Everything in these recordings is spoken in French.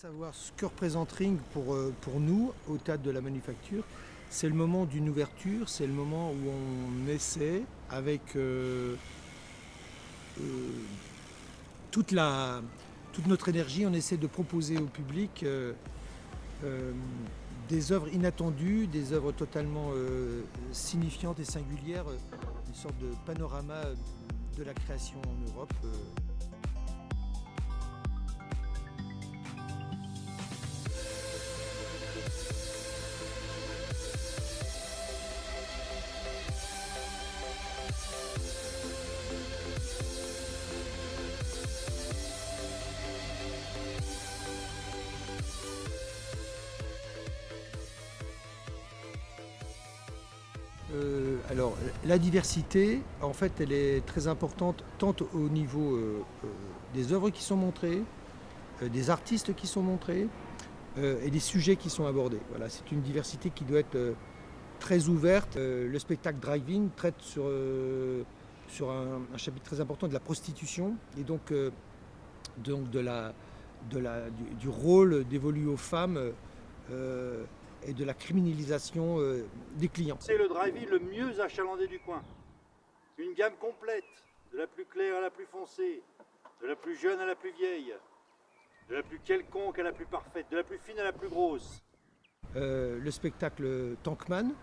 Savoir ce que représente Ring pour nous, au Théâtre de la Manufacture, c'est le moment d'une ouverture, c'est le moment où on essaie, avec toute, toute notre énergie, on essaie de proposer au public euh, des œuvres inattendues, des œuvres totalement signifiantes et singulières, une sorte de panorama de la création en Europe. Alors, la diversité, en fait, elle est très importante tant au niveau des œuvres qui sont montrées, des artistes qui sont montrés et des sujets qui sont abordés. Voilà, c'est une diversité qui doit être très ouverte. Le spectacle Drive-In traite sur un chapitre très important de la prostitution et donc du rôle dévolu aux femmes et de la criminalisation des clients. C'est le drive-in le mieux achalandé du coin. Une gamme complète, de la plus claire à la plus foncée, de la plus jeune à la plus vieille, de la plus quelconque à la plus parfaite, de la plus fine à la plus grosse. Le spectacle Tankman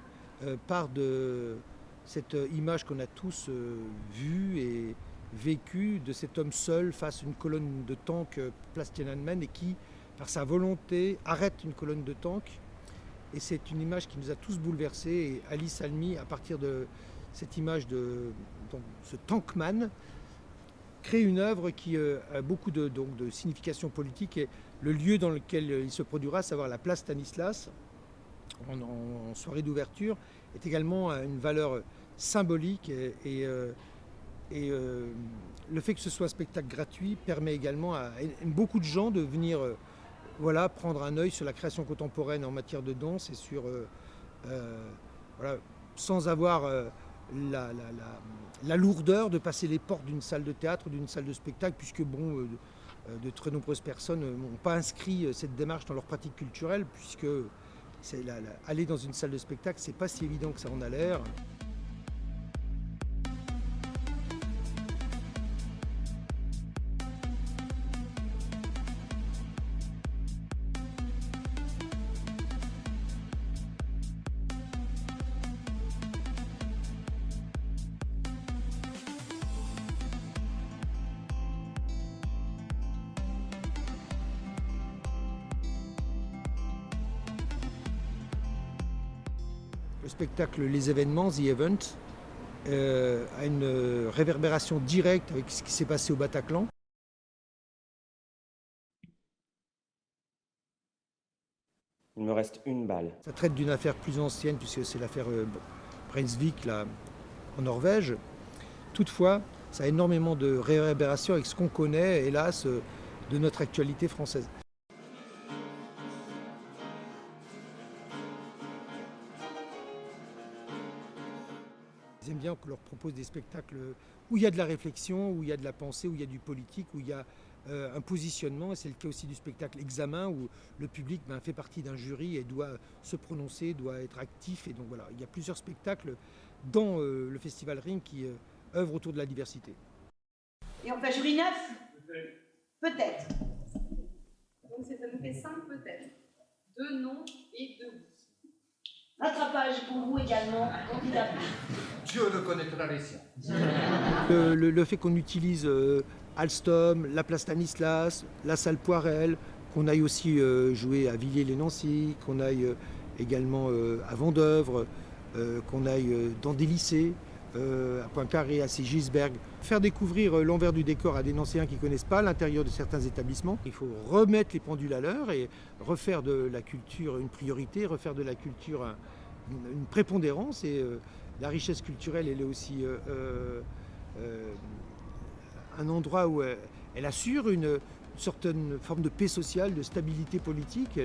part de cette image qu'on a tous vue et vécue de cet homme seul face à une colonne de tanks place Tiananmen et qui, par sa volonté, arrête une colonne de tanks. Et c'est une image qui nous a tous bouleversés. Et Alice Almy, à partir de cette image de ce Tankman, crée une œuvre qui a beaucoup de signification politique. Et le lieu dans lequel il se produira, à savoir la place Stanislas, en soirée d'ouverture, est également une valeur symbolique. Et le fait que ce soit un spectacle gratuit permet également à beaucoup de gens de venir voilà, prendre un œil sur la création contemporaine en matière de danse et sur, voilà, sans avoir la lourdeur de passer les portes d'une salle de théâtre ou d'une salle de spectacle, puisque bon, de très nombreuses personnes n'ont pas inscrit cette démarche dans leur pratique culturelle, puisque aller dans une salle de spectacle, c'est pas si évident que ça en a l'air. Le spectacle Les événements, The Event, a une réverbération directe avec ce qui s'est passé au Bataclan. Il me reste une balle. Ça traite d'une affaire plus ancienne, puisque c'est l'affaire Breivik, là, en Norvège. Toutefois, ça a énormément de réverbération avec ce qu'on connaît, hélas, de notre actualité française. Ils aiment bien qu'on leur propose des spectacles où il y a de la réflexion, où il y a de la pensée, où il y a du politique, où il y a un positionnement. Et c'est le cas aussi du spectacle Examen, où le public fait partie d'un jury et doit se prononcer, doit être actif. Et donc voilà, il y a plusieurs spectacles dans le Festival Ring qui œuvrent autour de la diversité. Et on fait jury 9 peut-être. Donc ça nous fait 5 peut-être. 2 non et 2 oui. Rattrapage pour vous également, candidat. Dieu ne connaîtra les siens. Le fait qu'on utilise Alstom, la place Stanislas, la salle Poirel, qu'on aille aussi jouer à Villiers-les-Nancy, qu'on aille également à Vendeuvre, qu'on aille dans des lycées, à Poincaré, à Sigisberg. Faire découvrir l'envers du décor à des Nancéens qui ne connaissent pas l'intérieur de certains établissements. Il faut remettre les pendules à l'heure et refaire de la culture une priorité, refaire de la culture une prépondérance. Et la richesse culturelle, elle est aussi un endroit où elle assure une certaine forme de paix sociale, de stabilité politique.